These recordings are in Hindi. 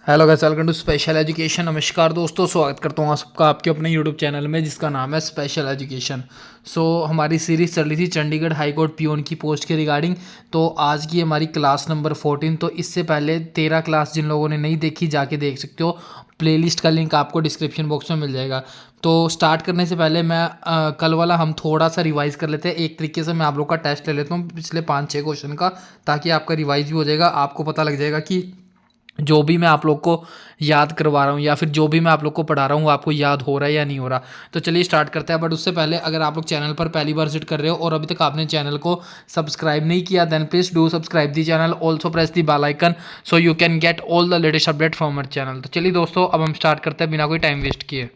Hello guys, welcome to special education. नमस्कार दोस्तों, स्वागत करता हूँ आप सबका आपके अपने यूट्यूब चैनल में जिसका नाम है स्पेशल एजुकेशन। हमारी सीरीज़ चल रही थी चंडीगढ़ हाई कोर्ट पियोन की पोस्ट के रिगार्डिंग। तो आज की हमारी क्लास नंबर 14। तो इससे पहले 13 क्लास जिन लोगों ने नहीं देखी जाके देख सकते हो। प्लेलिस्ट का लिंक आपको डिस्क्रिप्शन बॉक्स में मिल जाएगा। तो स्टार्ट करने से पहले मैं कल वाला हम थोड़ा सा रिवाइज कर लेते हैं। एक तरीके से मैं आप लोग का टेस्ट ले लेता हूँ पिछले 5-6 क्वेश्चन का, ताकि आपका रिवाइज भी हो जाएगा। आपको पता लग जाएगा कि जो भी मैं आप लोग को याद करवा रहा हूँ या फिर जो भी मैं आप लोग को पढ़ा रहा हूँ आपको याद हो रहा है या नहीं हो रहा। तो चलिए स्टार्ट करते हैं। बट उससे पहले अगर आप लोग चैनल पर पहली बार विजिट कर रहे हो और अभी तक आपने चैनल को सब्सक्राइब नहीं किया, then please do subscribe the channel, also press the bell icon so you can get all the latest update from our channel. तो चलिए दोस्तों, अब हम स्टार्ट करते हैं बिना कोई टाइम वेस्ट किए।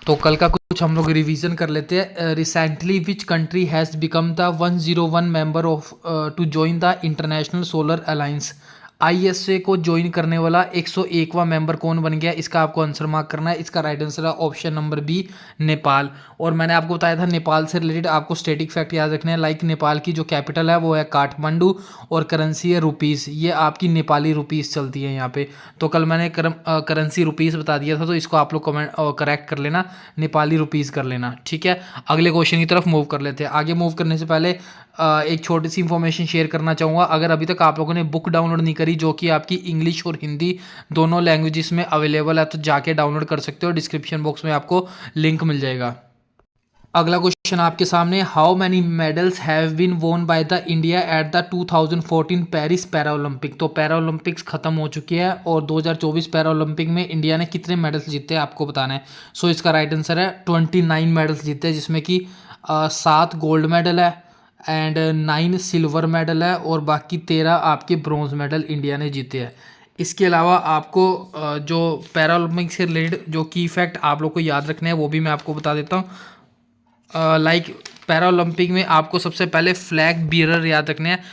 तो कल का कुछ हम लोग रिवीजन कर लेते हैं। Recently which country has become the 101 member of to join the International Solar Alliance. ISA को ज्वाइन करने वाला 101वां मेंबर कौन बन गया, इसका आपको आंसर मार्क करना है। इसका राइट आंसर है ऑप्शन नंबर बी, नेपाल। और मैंने आपको बताया था नेपाल से रिलेटेड आपको स्टेटिक फैक्ट याद रखने हैं। लाइक नेपाल की जो कैपिटल है वो है काठमांडू और करेंसी है रुपीस। ये आपकी नेपाली रुपीस चलती है यहाँ पे। तो कल मैंने करेंसी रुपीस बता दिया था, तो इसको आप लोग कमेंट करेक्ट कर लेना, नेपाली रुपीस कर लेना। ठीक है, अगले क्वेश्चन की तरफ मूव कर लेते हैं। आगे मूव करने से पहले एक छोटी सी इंफॉर्मेशन शेयर करना चाहूँगा। अगर अभी तक आप लोगों ने बुक डाउनलोड नहीं करी, जो कि आपकी इंग्लिश और हिंदी दोनों लैंग्वेजेस में अवेलेबल है, तो जाके डाउनलोड कर सकते हो। डिस्क्रिप्शन बॉक्स में आपको लिंक मिल जाएगा। अगला क्वेश्चन आपके सामने, how many medals have been won by the India at the 2014 Paris para Olympic. तो पैरा ओलंपिक्स खत्म हो चुकी है और 2024 पैरा ओलंपिक में इंडिया ने कितने मेडल्स जीते आपको बताना है। इसका राइट आंसर है 29 मेडल्स जीते, जिसमें कि 7 गोल्ड मेडल है एंड 9 सिल्वर मेडल है और बाकी 13 आपके ब्रॉन्ज मेडल इंडिया ने जीते हैं। इसके अलावा आपको जो पैरा ओलंपिक से रिलेटेड जो की फैक्ट आप लोग को याद रखने हैं वो भी मैं आपको बता देता हूँ। लाइक पैरा ओलंपिक में आपको सबसे पहले फ्लैग बीरर याद रखने हैं।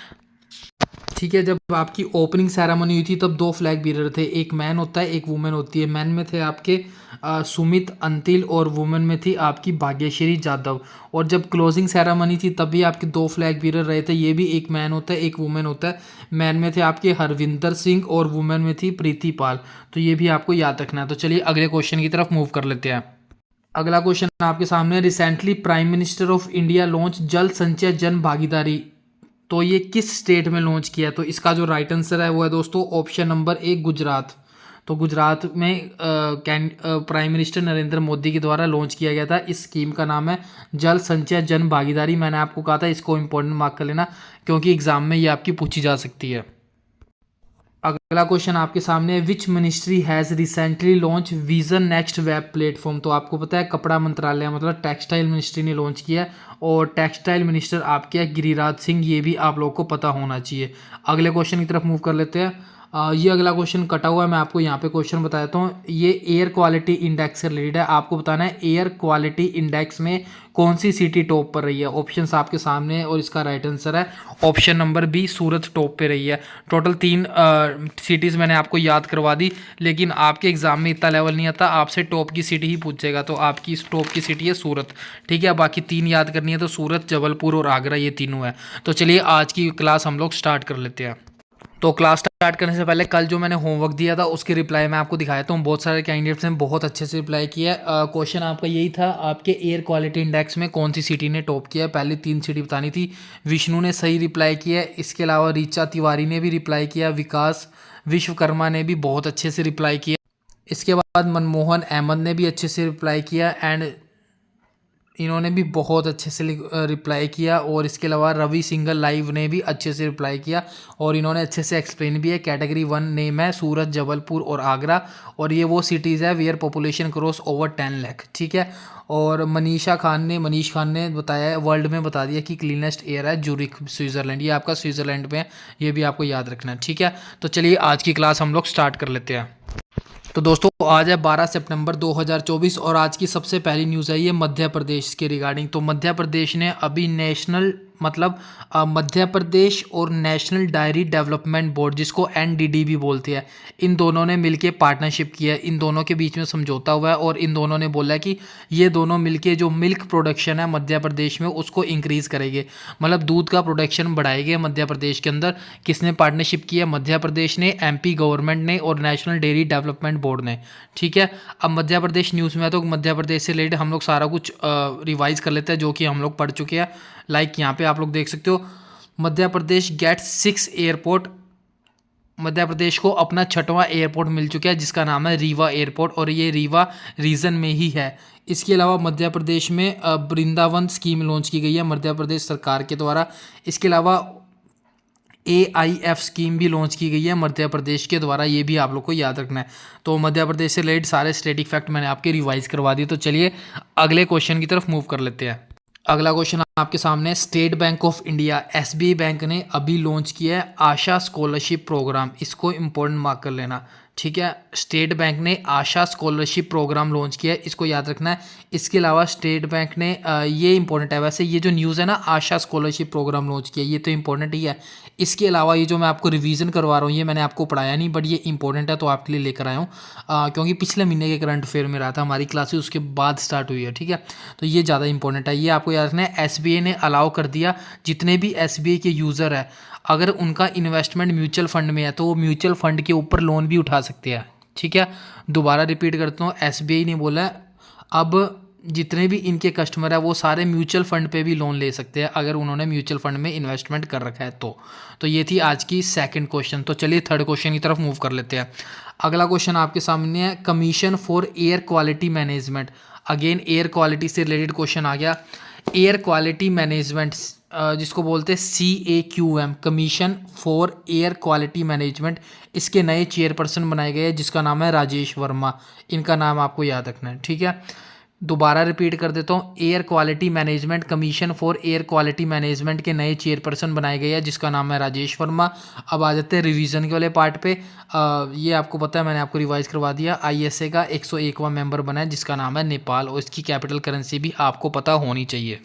ठीक है, जब आपकी ओपनिंग सेरेमनी हुई थी तब 2 फ्लैग बीरर थे, एक मैन होता है एक वुमेन होती है। मैन में थे आपके सुमित अंतिल और वुमेन में थी आपकी भाग्यश्री जाधव। और जब क्लोजिंग सेरेमनी थी तब भी आपके 2 फ्लैग बीरर रहे थे, ये भी एक मैन होता है एक वुमेन होता है। मैन में थे आपके हरविंदर सिंह और वुमेन में थी प्रीति पाल। तो ये भी आपको याद रखना है। तो चलिए अगले क्वेश्चन की तरफ मूव कर लेते हैं। अगला क्वेश्चन आपके सामने, recently prime minister of India launch जल संचय जन भागीदारी। तो ये किस स्टेट में लॉन्च किया? तो इसका जो राइट आंसर है वो है दोस्तों ऑप्शन नंबर ए, गुजरात। तो गुजरात में प्राइम मिनिस्टर नरेंद्र मोदी के द्वारा लॉन्च किया गया था। इस स्कीम का नाम है जल संचय जन भागीदारी। मैंने आपको कहा था इसको इंपॉर्टेंट मार्क कर लेना, क्योंकि एग्जाम में ये आपकी पूछी जा सकती है। अगला क्वेश्चन आपके सामने है, which ministry has recently launch vision next web platform. तो आपको पता है कपड़ा मंत्रालय मतलब टेक्सटाइल मिनिस्ट्री ने लॉन्च किया है और टेक्सटाइल मिनिस्टर आपके हैं गिरिराज सिंह। ये भी आप लोगों को पता होना चाहिए। अगले क्वेश्चन की तरफ मूव कर लेते हैं। ये अगला क्वेश्चन कटा हुआ है, मैं आपको यहाँ पे क्वेश्चन बता देता हूँ। ये एयर क्वालिटी इंडेक्स से रिलेटेड है। आपको बताना है एयर क्वालिटी इंडेक्स में कौन सी सिटी टॉप पर रही है। ऑप्शंस आपके सामने है और इसका राइट आंसर है ऑप्शन नंबर बी, सूरत टॉप पे रही है। टोटल 3 सिटीज़ मैंने आपको याद करवा दी, लेकिन आपके एग्जाम में इतना लेवल नहीं आता, आपसे टॉप की सिटी ही पूछेगा। तो आपकी टॉप की सिटी है सूरत। ठीक है, बाकी 3 याद करनी है, तो सूरत, जबलपुर और आगरा, ये तीनों है। तो चलिए आज की क्लास हम लोग स्टार्ट कर लेते हैं। तो क्लास स्टार्ट करने से पहले कल जो मैंने होमवर्क दिया था उसके रिप्लाई मैं आपको दिखाया था। बहुत सारे कैंडिडेट्स ने बहुत अच्छे से रिप्लाई किया। क्वेश्चन आपका यही था, आपके एयर क्वालिटी इंडेक्स में कौन सी सिटी ने टॉप किया है। पहले 3 सिटी बतानी थी। विष्णु ने सही रिप्लाई किया। इसके अलावा रीचा तिवारी ने भी रिप्लाई किया। विकास विश्वकर्मा ने भी बहुत अच्छे से रिप्लाई किया। इसके बाद मनमोहन अहमद ने भी अच्छे से रिप्लाई किया एंड इन्होंने भी बहुत अच्छे से रिप्लाई किया। और इसके अलावा रवि सिंगल लाइव ने भी अच्छे से रिप्लाई किया और इन्होंने अच्छे से एक्सप्लेन भी है। कैटेगरी 1 नेम है सूरत, जबलपुर और आगरा, और ये वो सिटीज़ है where population cross over 10 lakh. ठीक है, और मनीष खान ने बताया है, वर्ल्ड में बता दिया कि क्लीनेस्ट एयर है जूरिक, स्विट्ज़रलैंड। ये आपका स्विट्ज़रलैंड में है, ये भी आपको याद रखना है। ठीक है, तो चलिए आज की क्लास हम लोग स्टार्ट कर लेते हैं। तो दोस्तों आज है 12 सितंबर 2024 और आज की सबसे पहली न्यूज़ है ये मध्य प्रदेश के रिगार्डिंग। तो मध्य प्रदेश ने अभी नेशनल मतलब मध्य प्रदेश और नेशनल डायरी डेवलपमेंट बोर्ड, जिसको एनडीडी भी बोलते हैं, इन दोनों ने मिलके पार्टनरशिप किया है, इन दोनों के बीच में समझौता हुआ है और इन दोनों ने बोला है कि ये दोनों मिलके जो मिल्क प्रोडक्शन है मध्य प्रदेश में उसको इंक्रीज़ करेंगे, मतलब दूध का प्रोडक्शन बढ़ाएंगे मध्य प्रदेश के अंदर। किसने पार्टनरशिप की है? मध्य प्रदेश ने, एमपी गवर्नमेंट ने और नेशनल डेयरी डेवलपमेंट बोर्ड ने। ठीक है, अब मध्य प्रदेश न्यूज़ में है तो मध्य प्रदेश से रिलेटेड हम लोग सारा कुछ रिवाइज कर लेते हैं जो कि हम लोग पढ़ चुके हैं। लाइक यहाँ पे आप लोग देख सकते हो, मध्य प्रदेश गेट्स 6 एयरपोर्ट, मध्य प्रदेश को अपना 6वां एयरपोर्ट मिल चुका है जिसका नाम है रीवा एयरपोर्ट, और ये रीवा रीजन में ही है। इसके अलावा मध्य प्रदेश में वृंदावन स्कीम लॉन्च की गई है मध्य प्रदेश सरकार के द्वारा। इसके अलावा AIF स्कीम भी लॉन्च की गई है मध्य प्रदेश के द्वारा, ये भी आप लोग को याद रखना है। तो मध्य प्रदेश से रिलेटेड सारे स्टैटिक फैक्ट मैंने आपके रिवाइज करवा दिए। तो चलिए अगले क्वेश्चन की तरफ मूव कर लेते हैं। अगला क्वेश्चन आपके सामने, state bank of India SBI bank ने अभी लॉन्च किया है आशा स्कॉलरशिप प्रोग्राम, इसको इंपॉर्टेंट मार्क कर लेना। ठीक है, स्टेट बैंक ने आशा स्कॉलरशिप प्रोग्राम लॉन्च किया है, इसको याद रखना है। इसके अलावा स्टेट बैंक ने ये इंपॉर्टेंट है, वैसे ये जो न्यूज़ है ना आशा स्कॉलरशिप प्रोग्राम लॉन्च किया ये तो इंपॉर्टेंट ही है। इसके अलावा ये जो मैं आपको रिवीजन करवा रहा हूँ ये मैंने आपको पढ़ाया नहीं, बट ये इंपॉर्टेंट है तो आपके लिए लेकर आया हूँ, क्योंकि पिछले महीने के करंट अफेयर में रहा था, हमारी क्लासेस उसके बाद स्टार्ट हुई है। ठीक है, तो ये ज़्यादा इंपॉर्टेंट है, ये आपको याद रखना है। SBI ने अलाउ कर दिया जितने भी SBI के यूज़र है, अगर उनका इन्वेस्टमेंट म्यूचुअल फंड में है तो वो म्यूचुअल फंड के ऊपर लोन भी उठा सकते हैं। ठीक है, दोबारा रिपीट करता हूँ, SBI ने बोला है अब जितने भी इनके कस्टमर है वो सारे म्यूचुअल फंड पे भी लोन ले सकते हैं अगर उन्होंने म्यूचुअल फंड में इन्वेस्टमेंट कर रखा है तो ये थी आज की सेकंड क्वेश्चन। तो चलिए थर्ड क्वेश्चन की तरफ मूव कर लेते हैं। अगला क्वेश्चन आपके सामने है, commission for air quality management. Again air quality से रिलेटेड क्वेश्चन आ गया। एयर क्वालिटी मैनेजमेंट जिसको बोलते हैं CAQM, commission for air quality management, इसके नए चेयरपर्सन बनाए गए हैं जिसका नाम है राजेश वर्मा। इनका नाम आपको याद रखना है। ठीक है, दोबारा रिपीट कर देता हूँ, air quality management commission for air quality management के नए चेयरपर्सन बनाए गए हैं जिसका नाम है राजेश वर्मा। अब आ जाते हैं रिवीजन के वाले पार्ट पे। ये आपको पता है, मैंने आपको रिवाइज करवा दिया। ISA का 101वां मेंबर बना है जिसका नाम है नेपाल, और इसकी कैपिटल करेंसी भी आपको पता होनी चाहिए।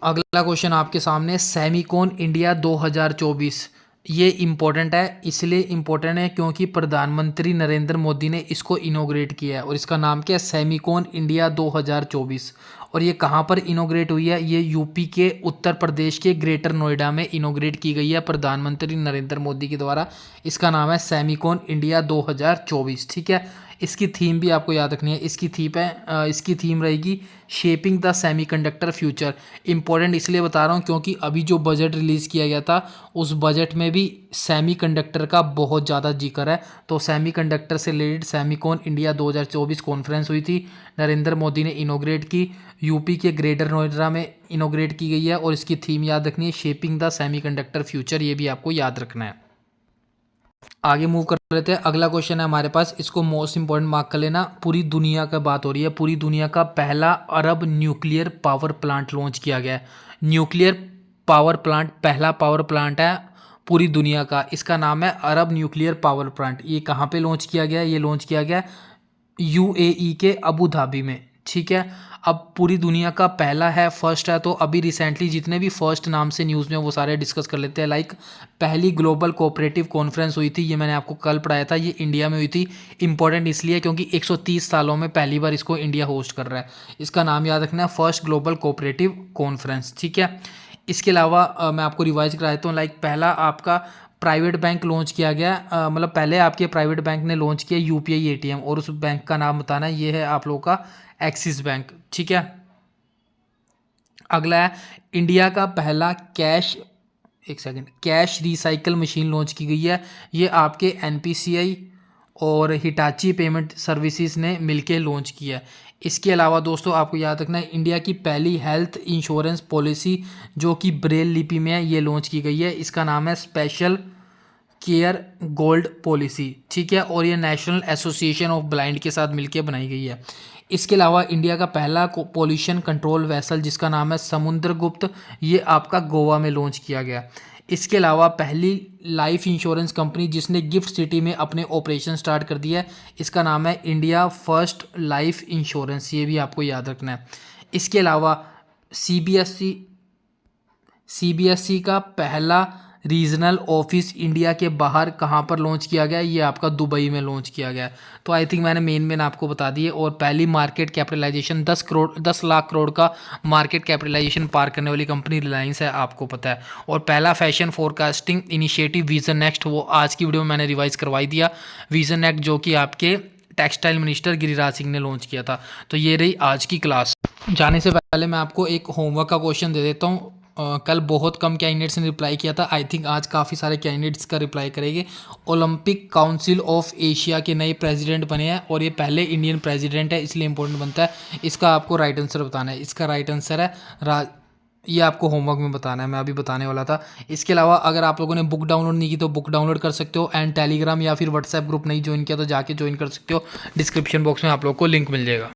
अगला क्वेश्चन आपके सामने, सेमीकॉन इंडिया 2024। ये इम्पोर्टेंट है, इसलिए इम्पोर्टेंट है क्योंकि प्रधानमंत्री नरेंद्र मोदी ने इसको इनोग्रेट किया है, और इसका नाम क्या है? Semicon India 2024। और ये कहाँ पर इनोग्रेट हुई है? ये यूपी के उत्तर प्रदेश के ग्रेटर नोएडा में इनोग्रेट की गई है प्रधानमंत्री नरेंद्र मोदी के द्वारा। इसका नाम है सेमीकॉन इंडिया 2024। ठीक है, इसकी थीम भी आपको याद रखनी है। इसकी थीम रहेगी shaping the semiconductor future. Important इसलिए बता रहा हूँ क्योंकि अभी जो बजट रिलीज़ किया गया था उस बजट में भी सेमीकंडक्टर का बहुत ज़्यादा जिक्र है। तो सेमीकंडक्टर से रिलेटेड सेमीकॉन इंडिया 2024 कॉन्फ्रेंस हुई थी, नरेंद्र मोदी ने इनोग्रेट की, यूपी के ग्रेटर नोएडा में इनोग्रेट की गई है, और इसकी थीम याद रखनी है शेपिंग द सेमीकंडक्टर फ्यूचर, ये भी आपको याद रखना है। आगे मूव कर लेते हैं। अगला क्वेश्चन है हमारे पास, इसको मोस्ट इंपॉर्टेंट मार्क कर लेना। पूरी दुनिया का बात हो रही है, पूरी दुनिया का पहला अरब न्यूक्लियर पावर प्लांट लॉन्च किया गया है। न्यूक्लियर पावर प्लांट, पहला पावर प्लांट है पूरी दुनिया का, इसका नाम है अरब न्यूक्लियर पावर प्लांट। ये कहाँ पे लॉन्च किया गया है? ये लॉन्च किया गया UAE के अबू धाबी में। ठीक है, अब पूरी दुनिया का पहला है, फर्स्ट है, तो अभी रिसेंटली जितने भी फर्स्ट नाम से न्यूज़ में वो सारे डिस्कस कर लेते हैं। लाइक पहली ग्लोबल कोऑपरेटिव कॉन्फ्रेंस हुई थी, ये मैंने आपको कल पढ़ाया था, ये इंडिया में हुई थी। इंपॉर्टेंट इसलिए क्योंकि 130 सालों में पहली बार इसको इंडिया होस्ट कर रहा है। इसका नाम याद रखना है, फर्स्ट ग्लोबल कोऑपरेटिव कॉन्फ्रेंस। ठीक है, इसके अलावा मैं आपको रिवाइज करा देता हूँ। लाइक पहला आपका प्राइवेट बैंक लॉन्च किया गया, मतलब पहले आपके प्राइवेट बैंक ने लॉन्च किया UPI ATM, और उस बैंक का नाम बताना है, ये है आप लोगों का एक्सिस बैंक। ठीक है, अगला है इंडिया का पहला कैश रिसाइकल मशीन लॉन्च की गई है। ये आपके NPCI और हिटाची पेमेंट सर्विसेज ने मिलके लॉन्च किया है। इसके अलावा दोस्तों आपको याद रखना है, इंडिया की पहली हेल्थ इंश्योरेंस पॉलिसी जो कि ब्रेल लिपि में है, ये लॉन्च की गई है। इसका नाम है स्पेशल केयर गोल्ड पॉलिसी। ठीक है, और ये नेशनल एसोसिएशन ऑफ ब्लाइंड के साथ मिलकर बनाई गई है। इसके अलावा इंडिया का पहला पोल्यूशन कंट्रोल वेसल जिसका नाम है समुद्रगुप्त, ये आपका गोवा में लॉन्च किया गया। इसके अलावा पहली लाइफ इंश्योरेंस कंपनी जिसने गिफ्ट सिटी में अपने ऑपरेशन स्टार्ट कर दिया है, इसका नाम है इंडिया फर्स्ट लाइफ इंश्योरेंस, ये भी आपको याद रखना है। इसके अलावा सीबीएसई का पहला रीजनल ऑफिस इंडिया के बाहर कहाँ पर लॉन्च किया गया? ये आपका दुबई में लॉन्च किया गया। तो आई थिंक मैंने मेन आपको बता दिए। और पहली मार्केट कैपिटलाइजेशन 10 लाख करोड़ का मार्केट कैपिटलाइजेशन पार करने वाली कंपनी रिलायंस है, आपको पता है। और पहला fashion forecasting initiative vision next, वो आज की वीडियो में मैंने रिवाइज करवाई दिया। विजन नेक्स्ट जो कि आपके टेक्सटाइल मिनिस्टर गिरिराज सिंह ने लॉन्च किया था। तो ये रही आज की क्लास। जाने से पहले मैं आपको एक होमवर्क का क्वेश्चन दे देता हूँ। कल बहुत कम कैंडिडेट्स ने रिप्लाई किया था। आई थिंक आज काफ़ी सारे कैंडिडेट्स का रिप्लाई करेंगे। ओलंपिक काउंसिल ऑफ एशिया के नए प्रेसिडेंट बने हैं और ये पहले इंडियन प्रेसिडेंट है, इसलिए इंपॉर्टेंट बनता है। इसका आपको राइट आंसर बताना है। इसका राइट आंसर है ये आपको होमवर्क में बताना है, मैं अभी बताने वाला था। इसके अलावा अगर आप लोगों ने बुक डाउनलोड नहीं की तो बुक डाउनलोड कर सकते हो। एंड टेलीग्राम या फिर व्हाट्सएप ग्रुप नहीं ज्वाइन किया तो जाके ज्वाइन कर सकते हो। डिस्क्रिप्शन बॉक्स में आप लोग को लिंक मिल जाएगा।